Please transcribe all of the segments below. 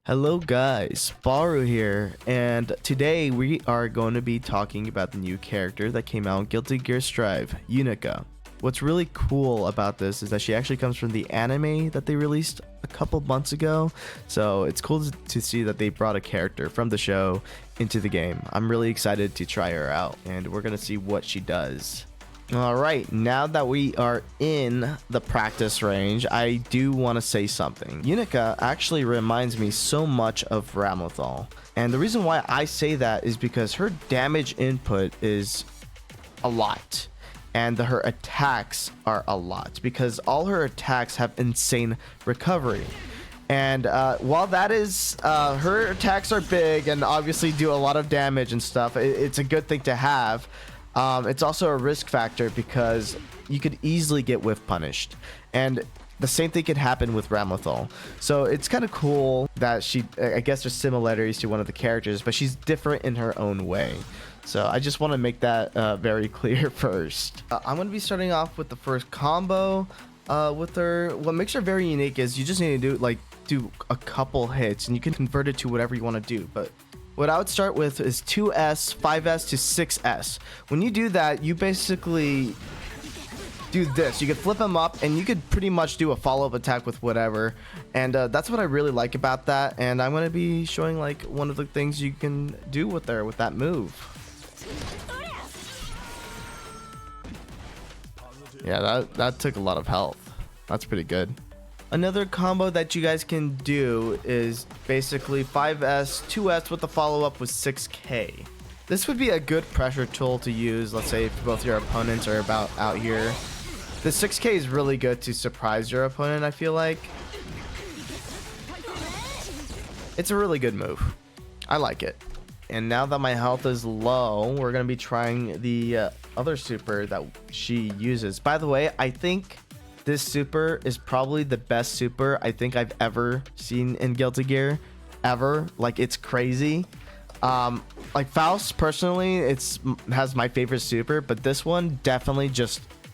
Hello guys, Faru here, and today we are going to be talking about the new character that came out in Guilty Gear Strive, Unika. What's really cool about this is that she actually comes from the anime that they released a couple months ago, so it's cool to see that they brought a character from the show into the game. I'm really excited to try her out, and we're going to see what she does. Alright, now that we are in the practice range, I do want to say something. Unika actually reminds me so much of Ramlethal. And the reason why I say that is because her damage input is a lot. And her attacks are a lot. Because all her attacks have insane recovery. And while that is, her attacks are big and obviously do a lot of damage and stuff, it's a good thing to have. It's also a risk factor because you could easily get whiff punished, and the same thing could happen with Ramlethal. So it's kind of cool that I guess there's similarities to one of the characters, but she's different in her own way. So I just want to make that very clear first. I'm going to be starting off with the first combo with her. What makes her very unique is you just need to do a couple hits and you can convert it to whatever you want to do. But what I would start with is 2S, 5S to 6S. When you do that, you basically do this. You could flip them up and you could pretty much do a follow-up attack with whatever. And that's what I really like about that. And I'm going to be showing like one of the things you can do with that move. Yeah, that took a lot of health. That's pretty good. Another combo that you guys can do is basically 5S, 2S with the follow-up with 6K. This would be a good pressure tool to use, let's say if both your opponents are about out here. The 6K is really good to surprise your opponent, I feel like. It's a really good move. I like it. And now that my health is low, we're going to be trying the other super that she uses. By the way, I think this super is probably the best super I think I've ever seen in Guilty Gear ever. Like, it's crazy. Like Faust personally, has my favorite super, but this one definitely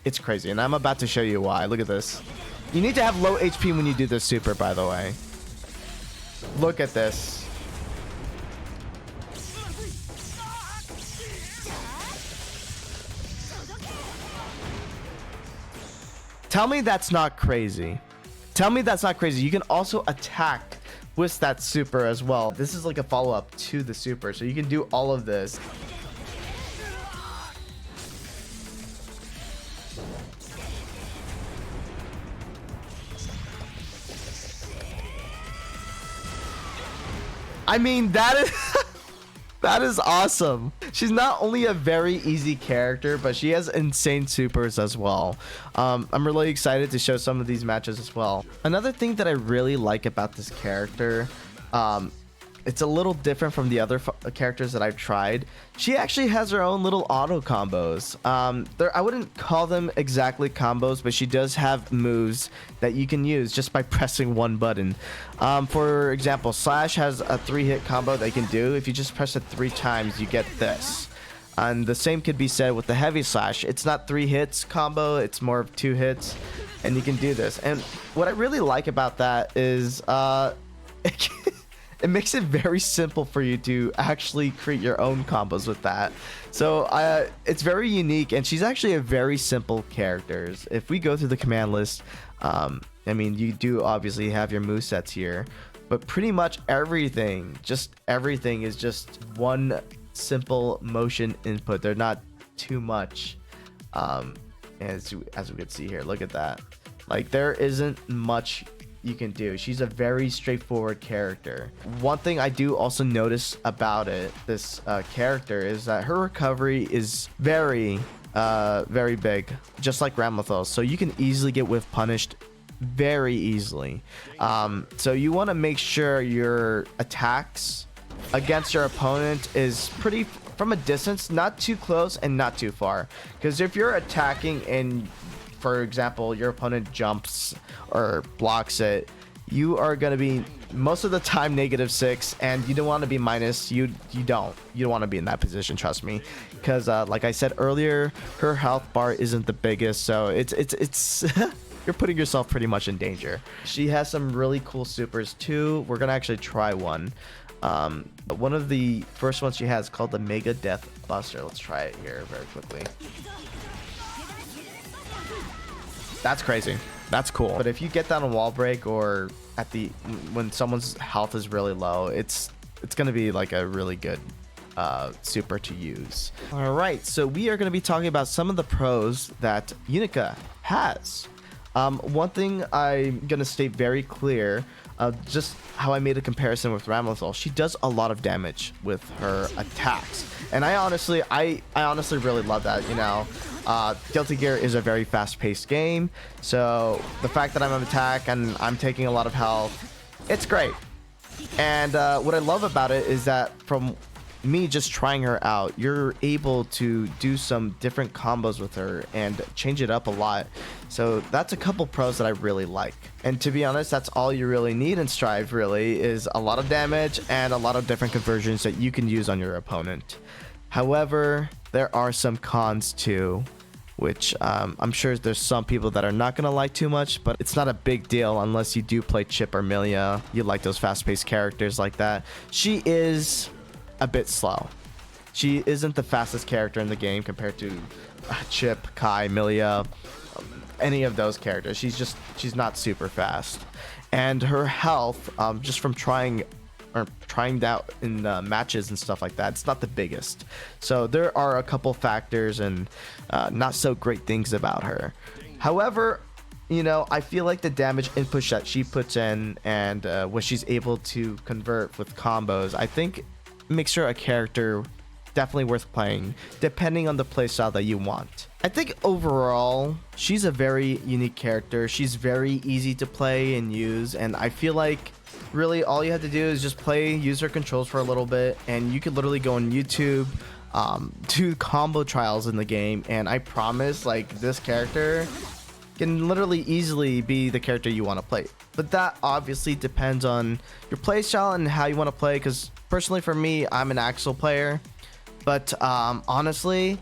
it's crazy, and I'm about to show you why. Look at this. You need to have low HP when you do this super, by the way. Look at this. Tell me that's not crazy. Tell me that's not crazy. You can also attack with that super as well. This is like a follow-up to the super, so you can do all of this. I mean, that is that is awesome. She's not only a very easy character, but she has insane supers as well. I'm really excited to show some of these matches as well. Another thing that I really like about this character, it's a little different from the other characters that I've tried. She actually has her own little auto combos. I wouldn't call them exactly combos, but she does have moves that you can use just by pressing one button. For example, Slash has a 3-hit combo that you can do. If you just press it 3 times, you get this. And the same could be said with the Heavy Slash. It's not 3 hits combo, it's more of 2 hits, and you can do this. And what I really like about that is it makes it very simple for you to actually create your own combos with that. So it's very unique, and she's actually a very simple character. If we go through the command list, I mean, you do obviously have your movesets here, but pretty much everything is just one simple motion input. They're not too much, as we can see here. Look at that. Like, there isn't much you can do. She's a very straightforward character. One thing I do also notice about this character is that her recovery is very big, just like Ramlethal. So you can easily get whiff punished very easily. So you want to make sure your attacks against your opponent is pretty from a distance, not too close and not too far. Because if you're attacking and, for example, your opponent jumps or blocks it, you are going to be most of the time -6, and you don't want to be minus. You don't want to be in that position, trust me, because like I said earlier, her health bar isn't the biggest, so it's you're putting yourself pretty much in danger. She has some really cool supers too. We're gonna actually try one. But one of the first ones she has called the Megadeath Buster. Let's try it here very quickly. That's crazy. That's cool. But if you get that on wall break or at the when someone's health is really low, it's gonna be like a really good super to use. All right, so we are going to be talking about some of the pros that Unika has. One thing I'm going to state very clear, just how I made a comparison with Ramlethal. She does a lot of damage with her attacks, and I honestly really love that. You know, Guilty Gear is a very fast-paced game, so the fact that I'm on attack and I'm taking a lot of health, it's great. And what I love about it is that from me just trying her out, you're able to do some different combos with her and change it up a lot. So that's a couple pros that I really like. And to be honest, that's all you really need in Strive, really, is a lot of damage and a lot of different conversions that you can use on your opponent. However, there are some cons too, which I'm sure there's some people that are not gonna like too much, but it's not a big deal unless you do play Chip or Milia. You like those fast-paced characters like that. She is a bit slow. She isn't the fastest character in the game compared to Chip, Kai, Milia, any of those characters. She's not super fast, and her health, just from trying out in matches and stuff like that, it's not the biggest. So there are a couple factors and not so great things about her. However, you know, I feel like the damage input that she puts in and what she's able to convert with combos, I think makes her a character definitely worth playing, depending on the playstyle that you want. I think overall, she's a very unique character. She's very easy to play and use, and I feel like really all you have to do is just use her controls for a little bit, and you could literally go on YouTube, do combo trials in the game, and I promise, like, this character can literally easily be the character you want to play. But that obviously depends on your playstyle and how you want to play, because personally for me, I'm an Axel player, but honestly,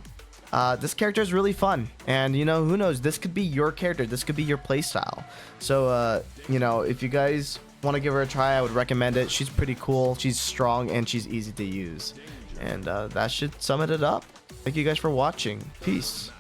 this character is really fun, and you know, who knows, this could be your character, this could be your playstyle. So you know, if you guys want to give her a try, I would recommend it. She's pretty cool, she's strong, and she's easy to use. And that should sum it up. Thank you guys for watching. Peace.